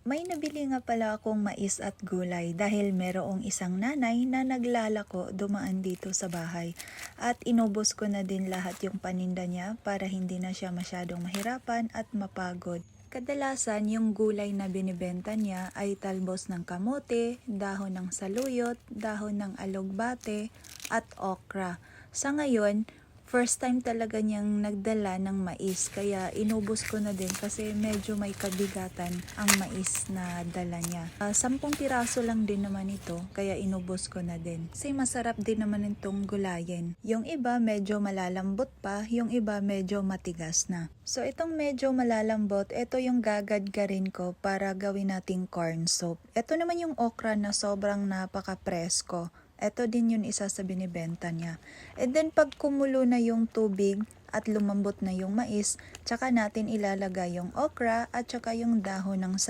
May nabili nga pala akong mais at gulay dahil merong isang nanay na naglalako dumaan dito sa bahay. At inubos ko na din lahat yung paninda niya para hindi na siya masyadong mahirapan at mapagod. Kadalasan yung gulay na binibenta niya ay talbos ng kamote, dahon ng saluyot, dahon ng alugbate at okra. Sa ngayon, first time talaga niyang nagdala ng mais kaya inubos ko na din kasi medyo may kabigatan ang mais na dala niya. 10 piraso lang din naman ito kaya inubos ko na din. Kasi masarap din naman itong gulayin. Yung iba medyo malalambot pa, yung iba medyo matigas na. So itong medyo malalambot, ito yung gagadgarin ko para gawin nating corn soup. Ito naman yung okra na sobrang napaka-presko. Ito din yung isa sa binibenta niya. And then pag kumulo na yung tubig at lumambot na yung mais, tsaka natin ilalagay yung okra at tsaka yung dahon ng